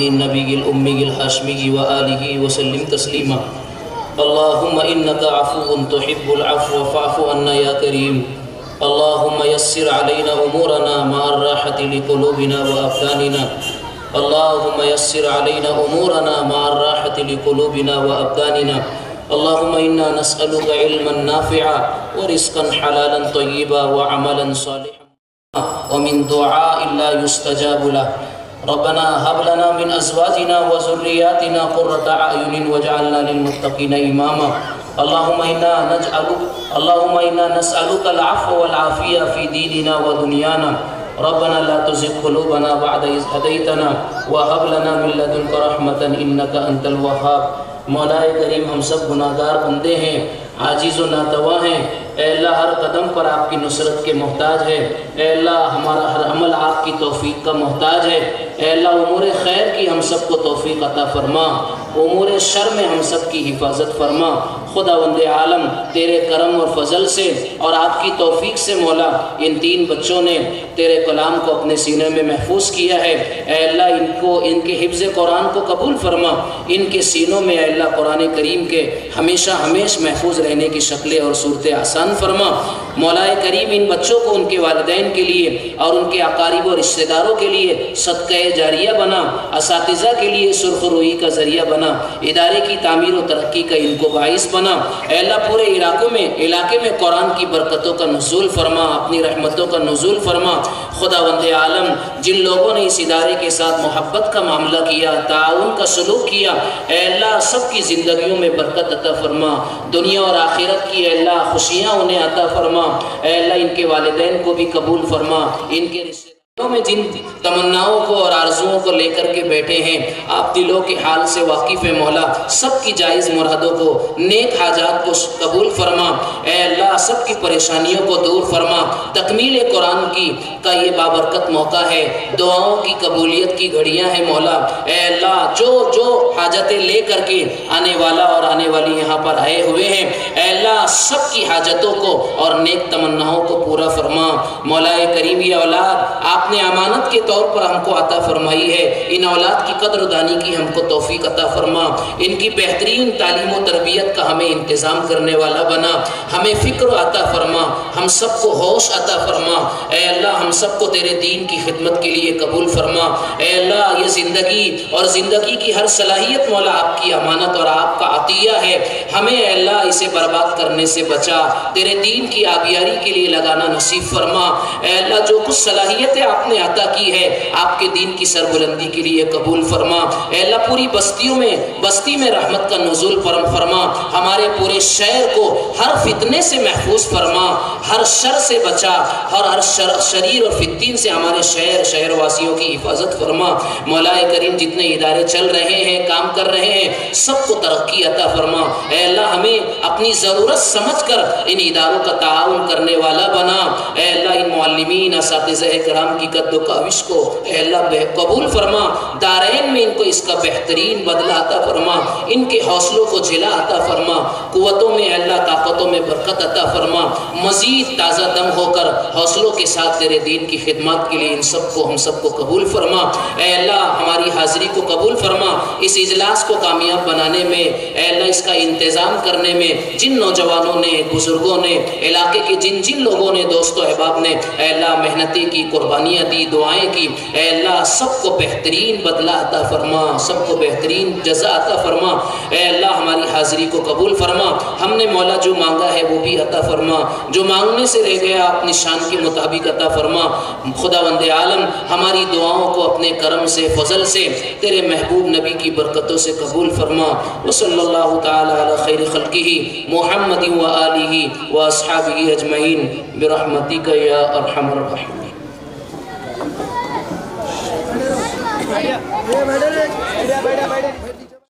النبي الأمي الهاشمي وآله وسلم تسليما. اللهم إنك عفو تحب العفو فاعف عنا يا كريم. اللهم يسر علينا أمورنا مع الراحة لقلوبنا وأبداننا. اللهم يسر علينا أمورنا مع الراحة لقلوبنا وأبداننا. اللهم إنا نسألك علما نافعا ورزقا حلالا طيبا وعملا صالحا ومن دعاء لا يستجاب له. ربنا هب لنا من أزواجنا وذرياتنا قرة أعين واجعلنا للمتقين إماما. اللهم إنا نسألك العفو والعافية في ديننا ودنيانا. ربنا لا تزغ قلوبنا بعد إذ هديتنا وهب لنا من لدنك رحمة إنك أنت الوهاب. مولا کریم ہم سب گناہگار بندے ہیں، عاجز و ناتواں ہیں. اے اللہ ہر قدم پر آپ کی نصرت کے محتاج ہے. اے اللہ ہمارا ہر عمل آپ کی توفیق کا محتاج ہے. اے اللہ امور خیر کی ہم سب کو توفیق عطا فرما، امور شر میں ہم سب کی حفاظت فرما. خداوند عالم تیرے کرم اور فضل سے اور آپ کی توفیق سے مولا ان 3 بچوں نے تیرے کلام کو اپنے سینے میں محفوظ کیا ہے. اے اللہ ان کے حفظ قرآن کو قبول فرما. ان کے سینوں میں اے اللہ قرآن کریم کے ہمیشہ محفوظ رہنے کی شکلیں اور صورتیں آسان فرما. مولا کریم ان بچوں کو ان کے والدین کے لیے اور ان کے اقارب و رشتہ داروں کے لیے صدقہ جاریہ بنا، اساتذہ کے لیے سرخ روئی کا ذریعہ بنا، ادارے کی تعمیر و ترقی کا ان کو باعث بنا. اے اللہ پورے علاقے میں قرآن کی برکتوں کا نزول فرما، اپنی رحمتوں کا نزول فرما. خداوند عالم جن لوگوں نے اس ادارے کے ساتھ محبت کا معاملہ کیا، تعاون کا سلوک کیا، اے اللہ سب کی زندگیوں میں برکت عطا فرما. دنیا اور آخرت کی اے اللہ خوشیاں انہیں عطا فرما. اے اللہ ان کے والدین کو بھی قبول فرما. ان کے رشتہ میں جن تمناؤں کو اور آرزوؤں کو لے کر کے بیٹھے ہیں، آپ دلوں کے حال سے واقف ہے مولا. سب کی جائز مرادوں کو، نیک حاجات کو قبول فرما. اے اللہ سب کی پریشانیوں کو دور فرما. تکمیل قرآن کا یہ بابرکت موقع ہے، دعاؤں کی قبولیت کی گھڑیاں ہیں مولا. اے اللہ جو حاجتیں لے کر کے آنے والا اور آنے والی یہاں پر آئے ہوئے ہیں، اے اللہ سب کی حاجتوں کو اور نیک تمناؤں کو پورا فرما. مولا کریم یہ اولاد آپ نے امانت کے طور پر ہم کو عطا فرمائی ہے. ان اولاد کی قدر دانی کی ہم کو توفیق عطا فرما. ان کی بہترین تعلیم و تربیت کا ہمیں انتظام کرنے والا بنا. ہمیں فکر عطا فرما، ہم سب کو ہوش عطا فرما. اے اللہ ہم سب کو تیرے دین کی خدمت کے لیے قبول فرما. اے اللہ یہ زندگی کی ہر صلاحیت مولا آپ کی امانت اور آپ کا عطیہ ہے. ہمیں اے اللہ اسے برباد کرنے سے بچا، تیرے دین کی آبیاری کے لیے لگانا نصیب فرما. اے اللہ جو کچھ صلاحیتیں آپ نے عطا کی ہے آپ کے دین کی سربلندی کے لیے قبول فرما. اے اللہ پوری بستی میں رحمت کا نزول فرما. ہمارے پورے شہر کو ہر فتنے سے محفوظ فرما، ہر شر سے بچا، ہر شریر اور فتین سے ہمارے شہر واسیوں کی حفاظت فرما. مولا کریم جتنے ادارے چل رہے ہیں، کام کر رہے ہیں، سب کو ترقی عطا فرما. اے اللہ ہمیں اپنی ضرورت سمجھ کر ان اداروں کا تعاون کرنے والا بنا. اے اللہ ان معلمین اساتذہ کرام کی قد و کاوش کو اے اللہ قبول فرما. دارین میں ان کو اس کا بہترین بدلہ عطا فرما. ان کے حوصلوں کو جلا عطا فرما. قوتوں میں اے اللہ طاقتوں میں برکت عطا فرما. مزید تازہ دم ہو کر حوصلوں کے ساتھ تیرے دین کی خدمات کے لیے ہم سب کو قبول فرما. اے اللہ ہماری حاضری کو قبول فرما. اس اجلاس کو کامیاب بنانے میں اے اللہ اس کا انتظام کرنے میں جن نوجوانوں نے، بزرگوں نے، علاقے کے جن لوگوں نے، دوست و احباب نے اے اللہ محنتیں کی، قربانیاں دی، دعائیں کی، اے اللہ سب کو بہترین بدلہ عطا فرما، سب کو بہترین جزا عطا فرما. اے اللہ ہماری حاضری کو قبول فرما. ہم نے مولا جو مانگا ہے وہ بھی عطا فرما، جو مانگنے سے رہ گیا اپنی شان کے مطابق عطا فرما. خداوند عالم ہماری دعاؤں کو اپنے کرم سے، فضل سے، تیرے محبوب نبی کی برکتوں سے قبول فرما. وصلی اللہ تعالی علی خیر خلقہ محمد و آلہ و اصحابہ اجمعین برحمتک یا ارحم الراحمین. بیٹھے